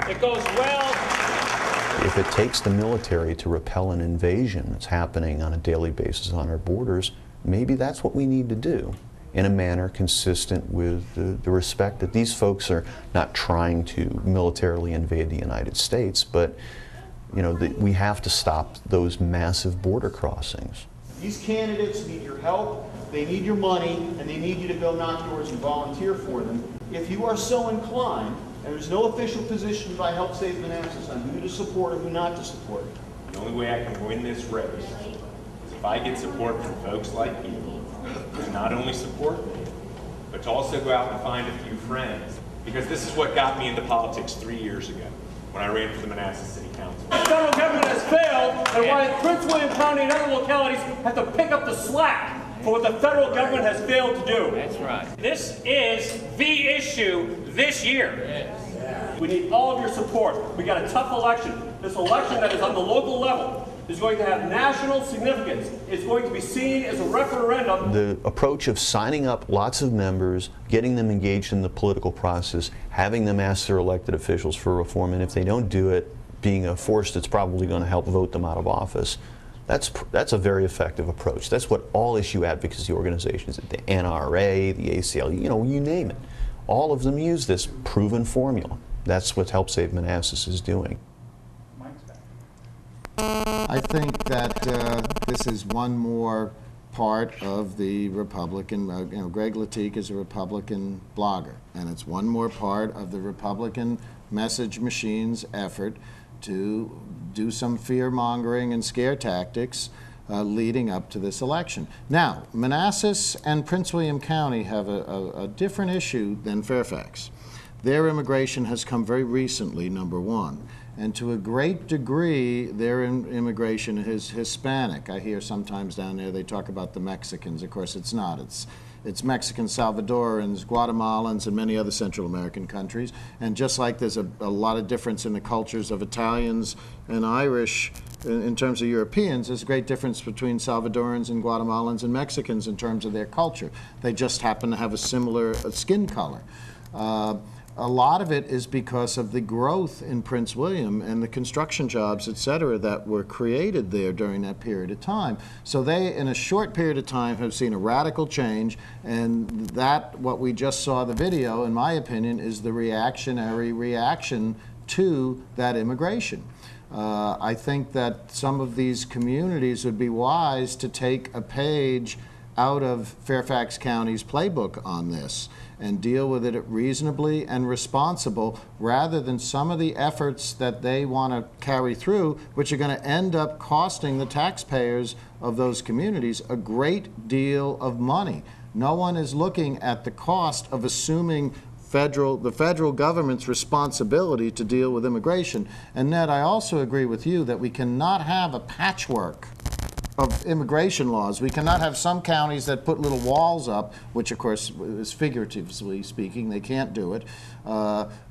It goes well. If it takes the military to repel an invasion that's happening on a daily basis on our borders, maybe that's what we need to do in a manner consistent with the respect that these folks are not trying to militarily invade the United States, but we have to stop those massive border crossings. These candidates need your help, they need your money, and they need you to go knock doors and volunteer for them. If you are so inclined, and there's no official position by Help Save Manassas on who to support or who not to support. The only way I can win this race is if I get support from folks like you to not only support me, but to also go out and find a few friends. Because this is what got me into politics 3 years ago, when I ran for the Manassas City Council. The federal government has failed, and why Prince William County and other localities have to pick up the slack for what the federal government has failed to do. That's right. This is the issue this year. Yes. We need all of your support. We got a tough election. This election that is on the local level is going to have national significance. It's going to be seen as a referendum. The approach of signing up lots of members, getting them engaged in the political process, having them ask their elected officials for reform, and if they don't do it, being a force that's probably going to help vote them out of office, that's a very effective approach. That's what all issue advocacy organizations, the NRA, the ACLU, you name it, all of them use this proven formula. That's what Help Save Manassas is doing. I think that this is one more part of the Republican, Greg Latique is a Republican blogger, and it's one more part of the Republican message machine's effort to do some fear-mongering and scare tactics leading up to this election. Now, Manassas and Prince William County have a different issue than Fairfax. Their immigration has come very recently, number one. And to a great degree, their immigration is Hispanic. I hear sometimes down there they talk about the Mexicans. Of course, it's not. It's Mexicans, Salvadorans, Guatemalans, and many other Central American countries. And just like there's a lot of difference in the cultures of Italians and Irish in terms of Europeans, there's a great difference between Salvadorans and Guatemalans and Mexicans in terms of their culture. They just happen to have a similar skin color. A lot of it is because of the growth in Prince William and the construction jobs, et cetera, that were created there during that period of time. So they, in a short period of time, have seen a radical change, and that, what we just saw the video, in my opinion, is the reactionary reaction to that immigration. I think that some of these communities would be wise to take a page out of Fairfax County's playbook on this and deal with it reasonably and responsible, rather than some of the efforts that they want to carry through, which are going to end up costing the taxpayers of those communities a great deal of money. No one is looking at the cost of assuming the federal government's responsibility to deal with immigration. And Ned, I also agree with you that we cannot have a patchwork immigration laws. We cannot have some counties that put little walls up, which of course is figuratively speaking, they can't do it,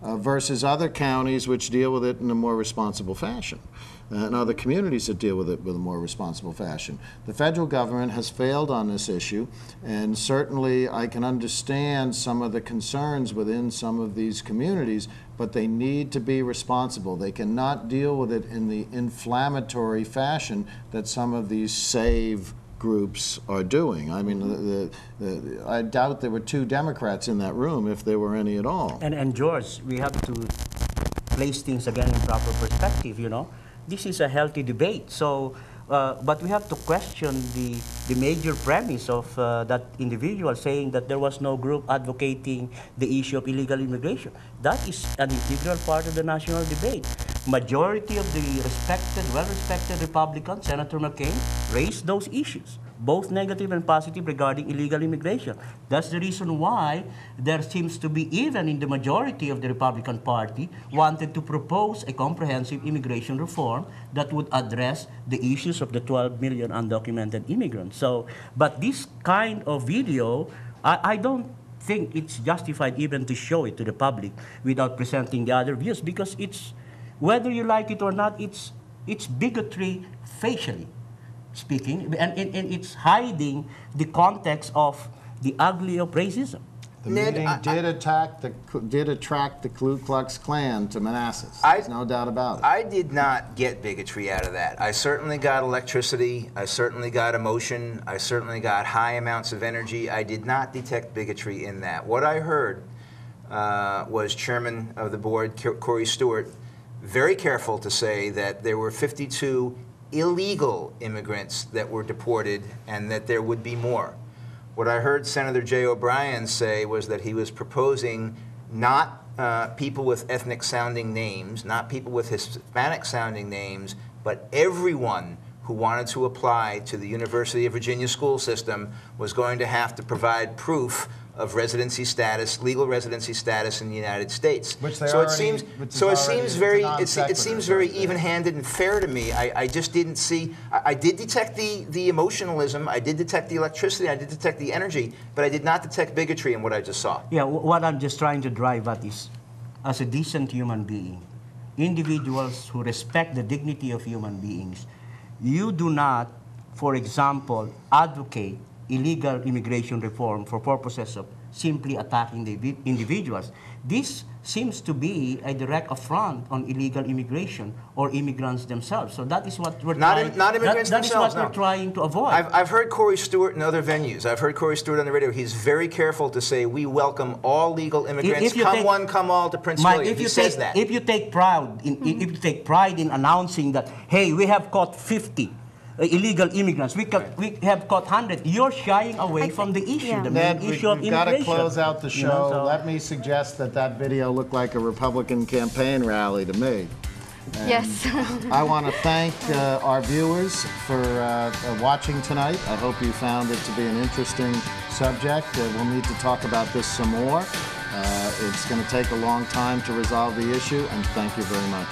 versus other counties which deal with it in a more responsible fashion. And other communities that deal with it with a more responsible fashion. The federal government has failed on this issue, and certainly I can understand some of the concerns within some of these communities, but they need to be responsible. They cannot deal with it in the inflammatory fashion that some of these SAVE groups are doing. I mean, I doubt there were 2 Democrats in that room, if there were any at all. And George, we have to place things again in proper perspective, you know. This is a healthy debate, so, but we have to question the major premise of that individual saying that there was no group advocating the issue of illegal immigration. That is an integral part of the national debate. Majority of the respected, well-respected Republicans, Senator McCain, raised those issues, both negative and positive regarding illegal immigration. That's the reason why there seems to be, even in the majority of the Republican Party, wanted to propose a comprehensive immigration reform that would address the issues of the 12 million undocumented immigrants. So, but this kind of video, I don't think it's justified even to show it to the public without presenting the other views, because it's, whether you like it or not, it's bigotry facially speaking, and it's hiding the context of the ugly of racism. The meeting did attract the Ku Klux Klan to Manassas. There's no doubt about it. I did not get bigotry out of that. I certainly got electricity. I certainly got emotion. I certainly got high amounts of energy. I did not detect bigotry in that. What I heard was Chairman of the Board, Corey Stewart, very careful to say that there were 52 illegal immigrants that were deported and that there would be more. What I heard Senator Jay O'Brien say was that he was proposing not people with ethnic sounding names, not people with Hispanic sounding names, but everyone who wanted to apply to the University of Virginia school system was going to have to provide proof of residency status, legal residency status in the United States. Which they so already, it seems very even-handed and fair to me. I just didn't see. I did detect the emotionalism. I did detect the electricity. I did detect the energy, but I did not detect bigotry in what I just saw. Yeah, what I'm just trying to drive at is, as a decent human being, individuals who respect the dignity of human beings, you do not, for example, advocate illegal immigration reform for purposes of simply attacking the individuals. This seems to be a direct affront on illegal immigration or immigrants themselves. So that is what we're trying to avoid. I've heard Corey Stewart in other venues. I've heard Corey Stewart on the radio. He's very careful to say we welcome all legal immigrants. Come one, come all to Prince William. He says that. If you take pride in announcing that, hey, we have caught 50 illegal immigrants, we have caught 100. You're shying away from the issue, the main issue of immigration. We've got to close out the show. So let me suggest that video looked like a Republican campaign rally to me. And yes. I want to thank our viewers for watching tonight. I hope you found it to be an interesting subject. We'll need to talk about this some more. It's going to take a long time to resolve the issue, and thank you very much.